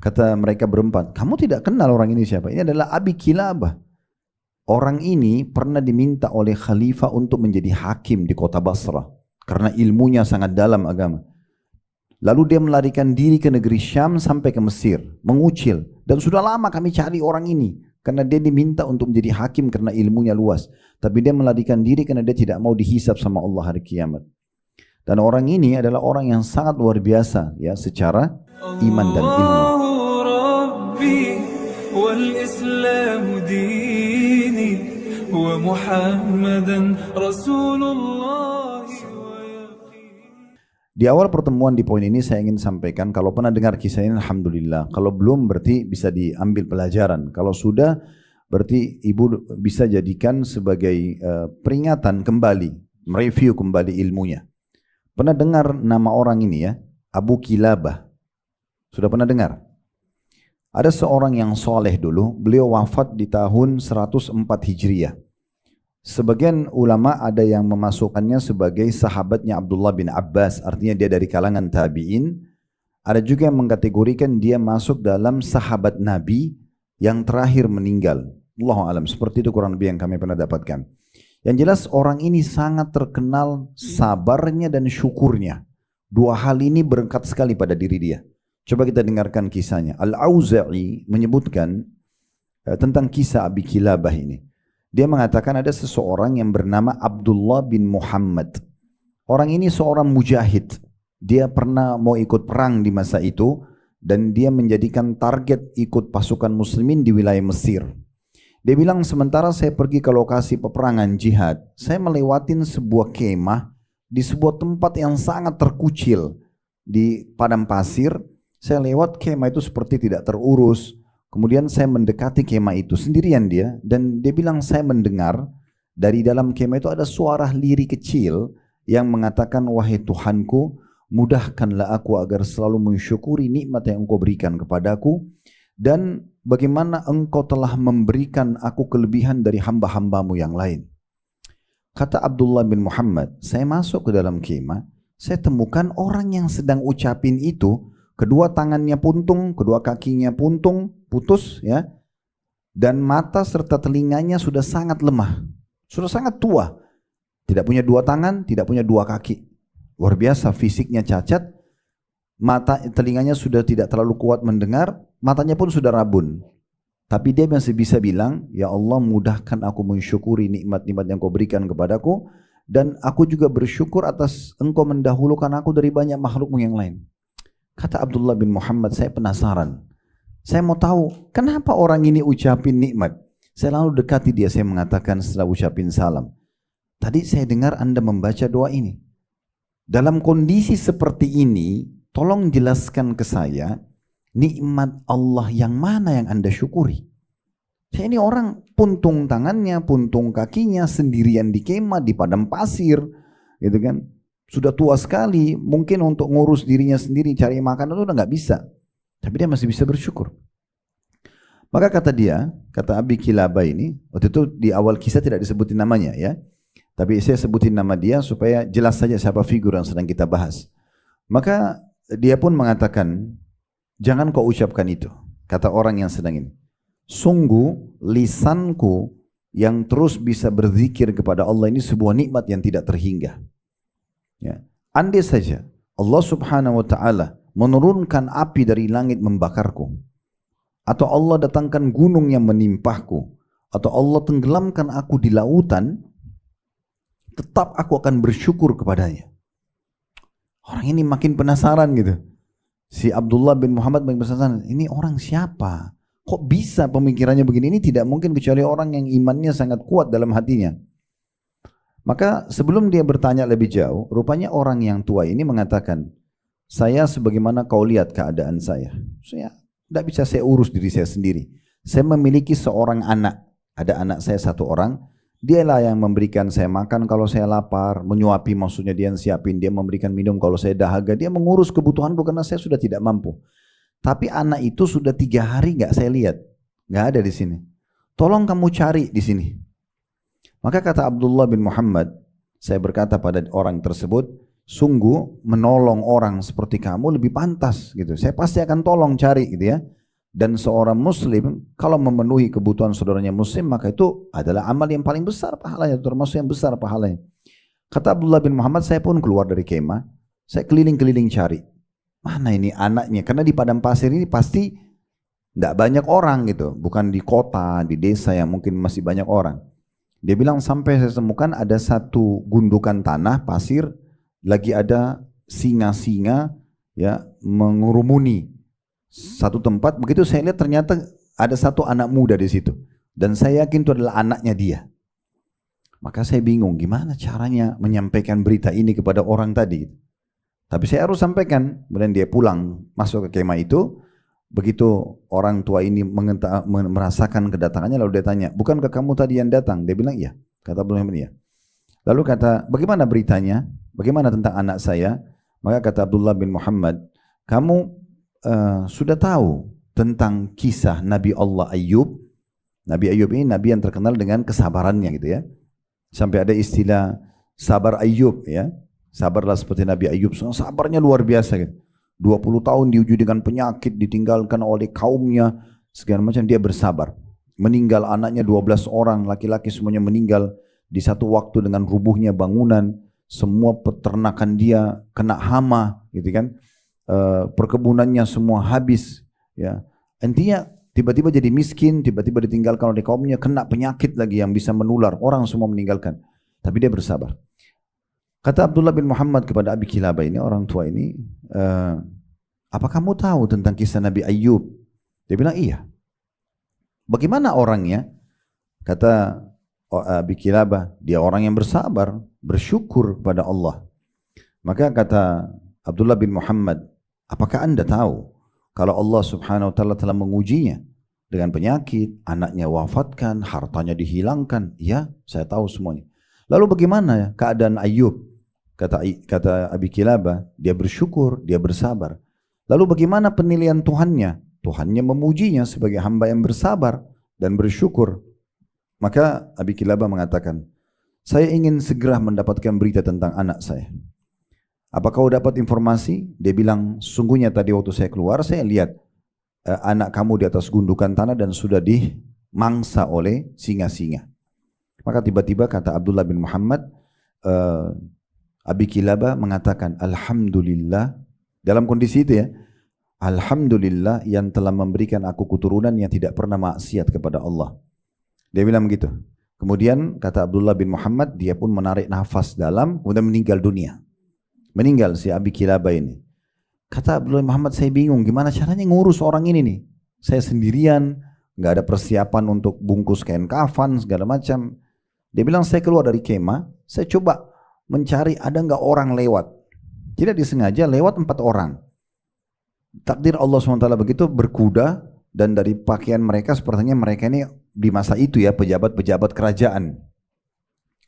Kata mereka berempat, kamu tidak kenal orang ini siapa? Ini adalah Abi Kilabah. Orang ini pernah diminta oleh khalifah untuk menjadi hakim di kota Basrah. Karena ilmunya sangat dalam agama. Lalu dia melarikan diri ke negeri Syam sampai ke Mesir. Mengucil. Dan sudah lama kami cari orang ini. Karena dia diminta untuk menjadi hakim karena ilmunya luas. Tapi dia melarikan diri karena dia tidak mau dihisab sama Allah hari kiamat. Dan orang ini adalah orang yang sangat luar biasa ya secara iman dan ilmu. Di awal pertemuan di poin ini saya ingin sampaikan, kalau pernah dengar kisah ini alhamdulillah, kalau belum berarti bisa diambil pelajaran, kalau sudah berarti ibu bisa jadikan sebagai peringatan kembali, mereview kembali ilmunya. Pernah dengar nama orang ini ya, Abu Kilabah? Sudah pernah dengar? Ada seorang yang soleh dulu, beliau wafat di tahun 104 Hijriah. Sebagian ulama ada yang memasukkannya sebagai sahabatnya Abdullah bin Abbas, artinya dia dari kalangan tabi'in. Ada juga yang mengkategorikan dia masuk dalam sahabat Nabi yang terakhir meninggal. Allahu a'lam, seperti itu kurang lebih yang kami pernah dapatkan. Yang jelas orang ini sangat terkenal sabarnya dan syukurnya. Dua hal ini berkat sekali pada diri dia. Coba kita dengarkan kisahnya. Al-Auza'i menyebutkan tentang kisah Abi Kilabah ini. Dia mengatakan ada seseorang yang bernama Abdullah bin Muhammad. Orang ini seorang mujahid. Dia pernah mau ikut perang di masa itu dan dia menjadikan target ikut pasukan muslimin di wilayah Mesir. Dia bilang sementara saya pergi ke lokasi peperangan jihad, saya melewatin sebuah kemah di sebuah tempat yang sangat terkucil di padang pasir. Saya lewat kemah itu seperti tidak terurus. Kemudian saya mendekati kemah itu sendirian dia, dan dia bilang saya mendengar dari dalam kemah itu ada suara lirih kecil yang mengatakan, wahai Tuhanku, mudahkanlah aku agar selalu mensyukuri nikmat yang engkau berikan kepadaku, dan bagaimana engkau telah memberikan aku kelebihan dari hamba-hambamu yang lain. Kata Abdullah bin Muhammad, saya masuk ke dalam kemah, saya temukan orang yang sedang ucapin itu, kedua tangannya puntung, kedua kakinya puntung, putus ya, dan mata serta telinganya sudah sangat lemah, sudah sangat tua, tidak punya dua tangan, tidak punya dua kaki, luar biasa fisiknya cacat, mata telinganya sudah tidak terlalu kuat mendengar, matanya pun sudah rabun, tapi dia masih bisa bilang, ya Allah mudahkan aku mensyukuri nikmat-nikmat yang kau berikan kepadaku, dan aku juga bersyukur atas engkau mendahulukan aku dari banyak makhlukmu yang lain. Kata Abdullah bin Muhammad, saya penasaran. Saya mau tahu, kenapa orang ini ucapin nikmat? Saya lalu dekati dia, saya mengatakan setelah ucapin salam. Tadi saya dengar Anda membaca doa ini. Dalam kondisi seperti ini, tolong jelaskan ke saya, nikmat Allah yang mana yang Anda syukuri? Saya ini orang puntung tangannya, puntung kakinya, sendirian di kemah, di padang pasir, gitu kan. Sudah tua sekali, mungkin untuk ngurus dirinya sendiri, cari makan itu udah nggak bisa. Tapi dia masih bisa bersyukur. Maka kata dia, kata Abi Kilabah ini, waktu itu di awal kisah tidak disebutin namanya ya. Tapi saya sebutin nama dia supaya jelas saja siapa figur yang sedang kita bahas. Maka dia pun mengatakan, jangan kau ucapkan itu, kata orang yang sedang ini. Sungguh lisanku yang terus bisa berzikir kepada Allah ini sebuah nikmat yang tidak terhingga. Ya. Andai saja Allah subhanahu wa ta'ala menurunkan api dari langit membakarku, atau Allah datangkan gunung yang menimpahku, atau Allah tenggelamkan aku di lautan, tetap aku akan bersyukur kepadanya. Orang ini makin penasaran gitu. Si Abdullah bin Muhammad makin penasaran, ini orang siapa? Kok bisa pemikirannya begini? Ini tidak mungkin kecuali orang yang imannya sangat kuat dalam hatinya. Maka sebelum dia bertanya lebih jauh, rupanya orang yang tua ini mengatakan, saya sebagaimana kau lihat keadaan saya tidak bisa saya urus diri saya sendiri. Saya memiliki seorang anak, ada anak saya satu orang, dialah yang memberikan saya makan kalau saya lapar, menyuapi maksudnya dia yang siapin, dia memberikan minum kalau saya dahaga, dia mengurus kebutuhanku karena saya sudah tidak mampu. Tapi anak itu sudah 3 hari nggak saya lihat, nggak ada di sini. Tolong kamu cari di sini. Maka kata Abdullah bin Muhammad, saya berkata pada orang tersebut, sungguh menolong orang seperti kamu lebih pantas gitu. Saya pasti akan tolong cari gitu ya. Dan seorang muslim kalau memenuhi kebutuhan saudaranya muslim, maka itu adalah amal yang paling besar pahalanya, termasuk yang besar pahalanya. Kata Abdullah bin Muhammad, saya pun keluar dari kemah, saya keliling-keliling cari. Mana ini anaknya? Karena di padang pasir ini pasti tidak banyak orang gitu. Bukan di kota, di desa yang mungkin masih banyak orang. Dia bilang sampai saya temukan ada satu gundukan tanah, pasir, lagi ada singa-singa ya mengurumuni satu tempat. Begitu saya lihat ternyata ada satu anak muda di situ. Dan saya yakin itu adalah anaknya dia. Maka saya bingung gimana caranya menyampaikan berita ini kepada orang tadi. Tapi saya harus sampaikan. Kemudian dia pulang masuk ke kemah itu. Begitu orang tua ini merasakan kedatangannya, lalu dia tanya, bukankah kamu tadi yang datang? Dia bilang iya. Kata Abdullah bin, iya. Lalu kata, bagaimana beritanya? Bagaimana tentang anak saya? Maka kata Abdullah bin Muhammad, kamu sudah tahu tentang kisah Nabi Allah Ayyub. Nabi Ayyub ini nabi yang terkenal dengan kesabarannya gitu ya. Sampai ada istilah sabar Ayyub ya. Sabarlah seperti Nabi Ayyub. Sabarnya luar biasa gitu. 20 tahun diuji dengan penyakit, ditinggalkan oleh kaumnya, segala macam, dia bersabar. Meninggal anaknya 12 orang, laki-laki semuanya meninggal di satu waktu dengan rubuhnya bangunan, semua peternakan dia kena hama gitu kan. Perkebunannya semua habis ya. Intinya tiba-tiba jadi miskin, tiba-tiba ditinggalkan oleh kaumnya, kena penyakit lagi yang bisa menular, orang semua meninggalkan. Tapi dia bersabar. Kata Abdullah bin Muhammad kepada Abi Kilabah ini, orang tua ini, apa kamu tahu tentang kisah Nabi Ayyub? Dia bilang iya. Bagaimana orangnya? Kata Abi Kilabah, dia orang yang bersabar, bersyukur kepada Allah. Maka kata Abdullah bin Muhammad, apakah anda tahu kalau Allah subhanahu wa ta'ala telah mengujinya dengan penyakit, anaknya wafatkan, hartanya dihilangkan? Ya, saya tahu semuanya. Lalu bagaimana keadaan Ayyub? Kata Abi Kilabah, dia bersyukur, dia bersabar. Lalu bagaimana penilaian Tuhannya? Tuhannya memujinya sebagai hamba yang bersabar dan bersyukur. Maka Abi Kilabah mengatakan, saya ingin segera mendapatkan berita tentang anak saya. Apa kau dapat informasi? Dia bilang, sungguhnya tadi waktu saya keluar, saya lihat anak kamu di atas gundukan tanah dan sudah dimangsa oleh singa-singa. Maka tiba-tiba kata Abdullah bin Muhammad, Abi Kilabah mengatakan, Alhamdulillah, dalam kondisi itu ya, Alhamdulillah yang telah memberikan aku keturunan yang tidak pernah maksiat kepada Allah. Dia bilang begitu. Kemudian kata Abdullah bin Muhammad, dia pun menarik nafas dalam, kemudian meninggal dunia. Meninggal si Abi Kilabah ini. Kata Abdullah bin Muhammad, saya bingung gimana caranya ngurus orang ini nih. Saya sendirian, gak ada persiapan untuk bungkus kain kafan, segala macam. Dia bilang, saya keluar dari kemah, saya coba mencari ada nggak orang lewat. Tidak disengaja lewat 4 orang. Takdir Allah SWT begitu, berkuda, dan dari pakaian mereka sepertinya mereka ini di masa itu ya pejabat-pejabat kerajaan.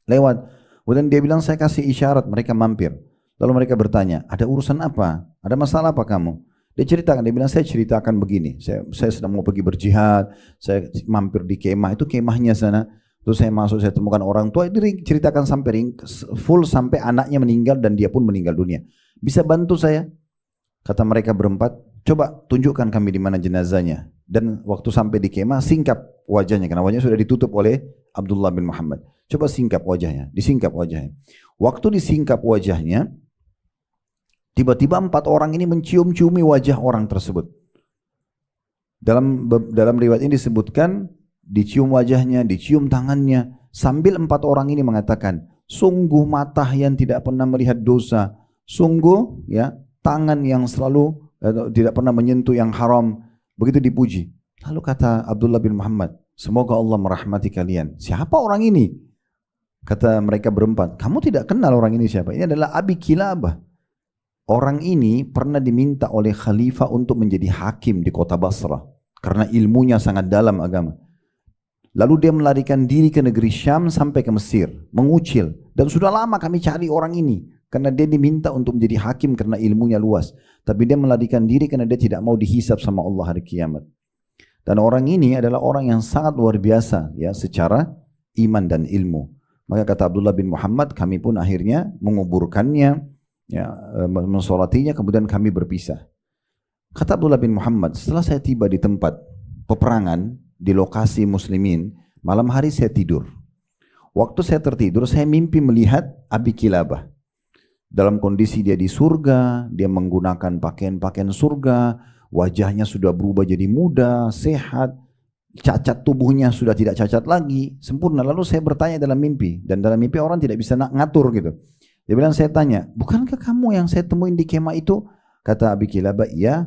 Lewat. Kemudian dia bilang, saya kasih isyarat, mereka mampir. Lalu mereka bertanya, ada urusan apa? Ada masalah apa kamu? Dia ceritakan, dia bilang, saya ceritakan begini. Saya sedang mau pergi berjihad, saya mampir di kemah, itu kemahnya sana. Terus saya masuk, saya temukan orang tua, itu ceritakan sampai full sampai anaknya meninggal dan dia pun meninggal dunia. Bisa bantu saya? Kata mereka berempat, coba tunjukkan kami di mana jenazahnya. Dan waktu sampai di kemah, singkap wajahnya, karena wajahnya sudah ditutup oleh Abdullah bin Muhammad. Coba singkap wajahnya, disingkap wajahnya. Waktu disingkap wajahnya, tiba-tiba 4 orang ini mencium-ciumi wajah orang tersebut. Dalam riwayat ini disebutkan, dicium wajahnya, dicium tangannya, sambil 4 orang ini mengatakan, sungguh mata yang tidak pernah melihat dosa, sungguh ya tangan yang selalu tidak pernah menyentuh yang haram. Begitu dipuji. Lalu kata Abdullah bin Muhammad, semoga Allah merahmati kalian. Siapa orang ini? Kata mereka berempat, kamu tidak kenal orang ini siapa? Ini adalah Abi Kilabah. Orang ini pernah diminta oleh khalifah untuk menjadi hakim di kota Basrah karena ilmunya sangat dalam agama. Lalu dia melarikan diri ke negeri Syam sampai ke Mesir, mengucil. Dan sudah lama kami cari orang ini, karena dia diminta untuk menjadi hakim karena ilmunya luas. Tapi dia melarikan diri karena dia tidak mau dihisab sama Allah hari kiamat. Dan orang ini adalah orang yang sangat luar biasa ya secara iman dan ilmu. Maka kata Abdullah bin Muhammad, kami pun akhirnya menguburkannya, ya, mensolatinya, kemudian kami berpisah. Kata Abdullah bin Muhammad, setelah saya tiba di tempat peperangan, di lokasi muslimin, malam hari saya tidur. Waktu saya tertidur, saya mimpi melihat Abi Kilabah. Dalam kondisi dia di surga, dia menggunakan pakaian-pakaian surga, wajahnya sudah berubah jadi muda, sehat, cacat tubuhnya sudah tidak cacat lagi, sempurna. Lalu saya bertanya dalam mimpi, dan dalam mimpi orang tidak bisa ngatur gitu. Dia bilang, saya tanya, bukankah kamu yang saya temuin di kemah itu? Kata Abi Kilabah, iya.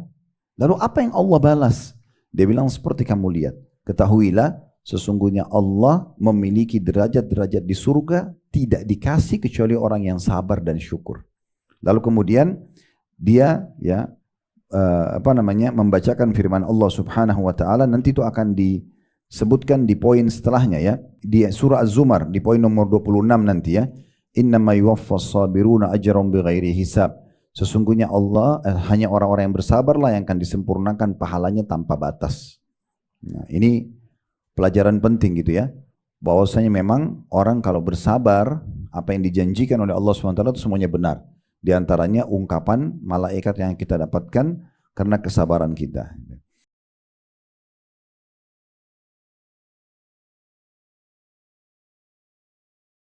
Lalu apa yang Allah balas? Dia bilang, seperti kamu lihat, ketahuilah sesungguhnya Allah memiliki derajat-derajat di surga tidak dikasih kecuali orang yang sabar dan syukur. Lalu kemudian dia membacakan firman Allah Subhanahu wa taala, nanti itu akan disebutkan di poin setelahnya ya, di surah Az-Zumar di poin nomor 26 nanti ya. Innama yuwaffas sabiruna ajrahum bighairi hisab. Sesungguhnya Allah hanya orang-orang yang bersabarlah yang akan disempurnakan pahalanya tanpa batas. Nah, ini pelajaran penting gitu ya, bahwasanya memang orang kalau bersabar, apa yang dijanjikan oleh Allah SWT itu semuanya benar. Di antaranya ungkapan malaikat yang kita dapatkan karena kesabaran kita.